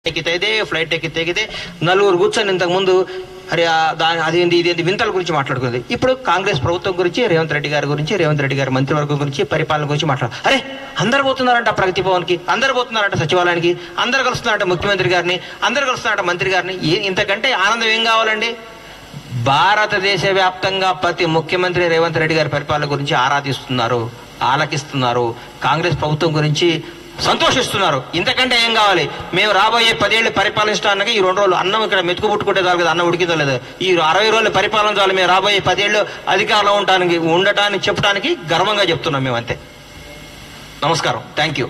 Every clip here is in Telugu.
ఎక్కితే ఫ్లైట్ ఎక్కితే నలుగురు కూర్చొని ఇంతకుముందు అరే అదేంటి ఇదేంటి వింతల గురించి మాట్లాడుకుంది. ఇప్పుడు కాంగ్రెస్ ప్రభుత్వం గురించి, రేవంత్ రెడ్డి గారి మంత్రివర్గం గురించి, పరిపాలన గురించి అరే అందరు పోతున్నారంట ప్రగతి భవన్కి, అందరు పోతున్నారంట సచివాలయానికి, అందరు కలుస్తున్నారంట ముఖ్యమంత్రి గారిని, అందరు కలుస్తున్నారంట మంత్రి గారిని. ఇంతకంటే ఆనందం ఏం కావాలండి? భారతదేశ వ్యాప్తంగా ప్రతి ముఖ్యమంత్రి రేవంత్ రెడ్డి గారి పరిపాలన గురించి ఆరాధిస్తున్నారు, ఆలకిస్తున్నారు, కాంగ్రెస్ ప్రభుత్వం గురించి సంతోషిస్తున్నారు. ఇంతకంటే ఏం కావాలి? మేము రాబోయే 10 ఏళ్ళు పరిపాలించడానికి ఈ 2 రోజులు అన్నం ఇక్కడ మెతుకు పుట్టుకుంటే చాలు కదా, అన్నం ఉడికిందో లేదు, ఈ 60 రోజులు పరిపాలన చాలు. మేము రాబోయే 10 ఏళ్ళు అధికారంలో ఉండటానికి చెప్పడానికి గర్వంగా చెప్తున్నాం మేము, అంతే. నమస్కారం, థ్యాంక్ యూ.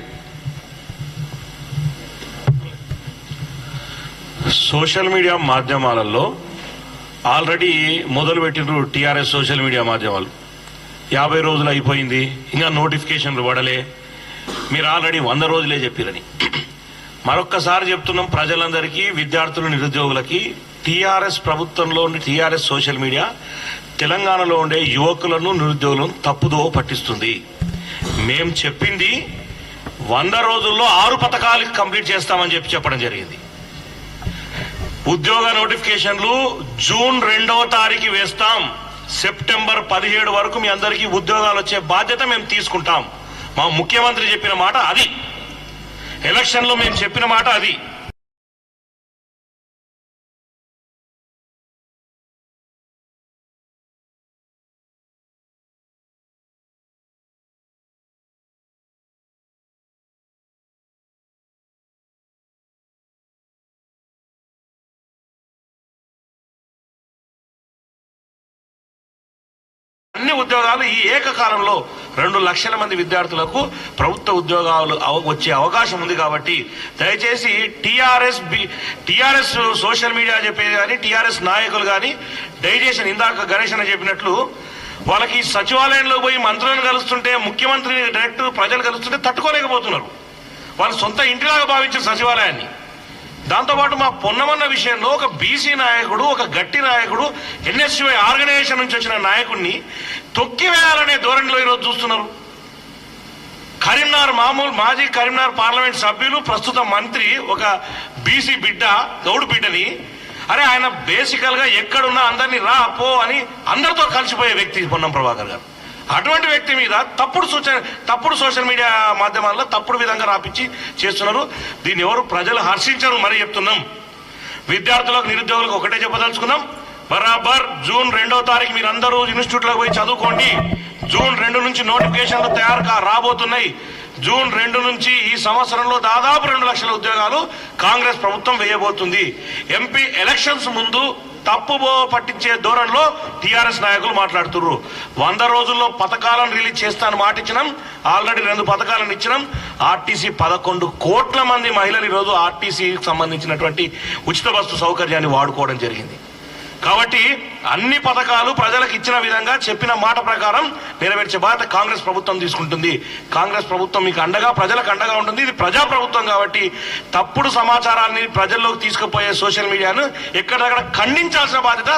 సోషల్ మీడియా మాధ్యమాలలో ఆల్రెడీ మొదలుపెట్టినారు టీఆర్ఎస్ సోషల్ మీడియా మాధ్యమాలు. 50 రోజులు అయిపోయింది, ఇంకా నోటిఫికేషన్లు పడలే, మీరు ఆల్రెడీ 100 రోజులే చెప్పిరని. మరొక్కసారి చెప్తున్నాం ప్రజలందరికీ, విద్యార్థులు, నిరుద్యోగులకి, టీఆర్ఎస్ ప్రభుత్వంలో ఉండే టీఆర్ఎస్ సోషల్ మీడియా తెలంగాణలో ఉండే యువకులను, నిరుద్యోగులను తప్పుదో పట్టిస్తుంది. మేం చెప్పింది 100 రోజుల్లో 6 పథకాలు కంప్లీట్ చేస్తామని చెప్పడం జరిగింది. ఉద్యోగ నోటిఫికేషన్లు జూన్ 2వ తారీఖు వేస్తాం, సెప్టెంబర్ 17 వరకు మీ అందరికీ ఉద్యోగాలు వచ్చే బాధ్యత మేము తీసుకుంటాం. మా ముఖ్యమంత్రి చెప్పిన మాట అది, ఎలక్షన్ లో మేము చెప్పిన మాట అది. అన్ని ఉద్యోగాలు ఈ ఏకకాలంలో 2 లక్షల మంది విద్యార్థులకు ప్రభుత్వ ఉద్యోగాలు వచ్చే అవకాశం ఉంది. కాబట్టి దయచేసి టీఆర్ఎస్ సోషల్ మీడియా చెప్పేది కానీ, టీఆర్ఎస్ నాయకులు కానీ దయచేసి ఇందాక గణేష్ అని చెప్పినట్లు వాళ్ళకి సచివాలయంలో పోయి మంత్రులను కలుస్తుంటే, ముఖ్యమంత్రిని డైరెక్ట్ ప్రజలు కలుస్తుంటే తట్టుకోలేకపోతున్నారు. వాళ్ళు సొంత ఇంటిలాగా భావించారు సచివాలయాన్ని. దాంతోపాటు మా పొన్నమన్న విషయంలో ఒక బీసీ నాయకుడు, ఒక గట్టి నాయకుడు, ఎన్ఎస్యుఐ ఆర్గనైజేషన్ నుంచి వచ్చిన నాయకుడిని తొక్కివేయాలనే ధోరణిలో ఈరోజు చూస్తున్నారు. మాజీ కరీంనగర్ పార్లమెంట్ సభ్యులు, ప్రస్తుత మంత్రి, ఒక బీసీ బిడ్డ, గౌడు బిడ్డని, అరే ఆయన బేసికల్ గా ఎక్కడున్నా అందరినీ రా పో అని అందరితో కలిసిపోయే వ్యక్తి పొన్నం ప్రభాకర్ గారు. అటువంటి వ్యక్తి మీద తప్పుడు సోషల్ మీడియా మాధ్యమాల్లో తప్పుడు విధంగా రాపించి చేస్తున్నారు. దీన్ని ఎవరు ప్రజలు హర్షించరు. మరి చెప్తున్నాం, విద్యార్థులకు, నిరుద్యోగులకు ఒకటే చెప్పదలుచుకున్నాం, బరాబర్ జూన్ 2వ తారీఖు మీరు అందరూ ఇన్స్టిట్యూట్లకు పోయి చదువుకోండి. జూన్ 2 నుంచి నోటిఫికేషన్లు రాబోతున్నాయి. జూన్ 2 నుంచి ఈ సంవత్సరంలో దాదాపు 2 లక్షల ఉద్యోగాలు కాంగ్రెస్ ప్రభుత్వం వేయబోతుంది. ఎంపీ ఎలక్షన్స్ ముందు తప్పుబో పట్టించే ధోరణిలో టీఆర్ఎస్ నాయకులు మాట్లాడుతున్నారు. 100 రోజుల్లో పథకాలను రిలీజ్ చేస్తాను మాట ఇచ్చినాం, ఆల్రెడీ 2 పథకాలను ఇచ్చినాం. ఆర్టీసీ 11 కోట్ల మంది మహిళలు ఈరోజు ఆర్టీసీకి సంబంధించినటువంటి ఉచిత బస్సు సౌకర్యాన్ని వాడుకోవడం జరిగింది. కాబట్టి అన్ని పథకాలు ప్రజలకు ఇచ్చిన విధంగా చెప్పిన మాట ప్రకారం నెరవేర్చే బాధ్యత కాంగ్రెస్ ప్రభుత్వం తీసుకుంటుంది. కాంగ్రెస్ ప్రభుత్వం మీకు అండగా, ప్రజలకు అండగా ఉంటుంది. ఇది ప్రజా ప్రభుత్వం కాబట్టి తప్పుడు సమాచారాన్ని ప్రజల్లోకి తీసుకుపోయే సోషల్ మీడియాను ఎక్కడెక్కడ ఖండించాల్సిన బాధ్యత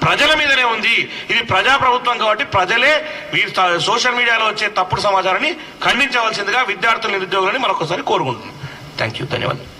ప్రజల మీదనే ఉంది. ఇది ప్రజా ప్రభుత్వం కాబట్టి ప్రజలే సోషల్ మీడియాలో వచ్చే తప్పుడు సమాచారాన్ని ఖండించవలసిందిగా విద్యార్థులు, నిరుద్యోగులని మరొకసారి కోరుకుంటున్నాం. థ్యాంక్ యూ, ధన్యవాదాలు.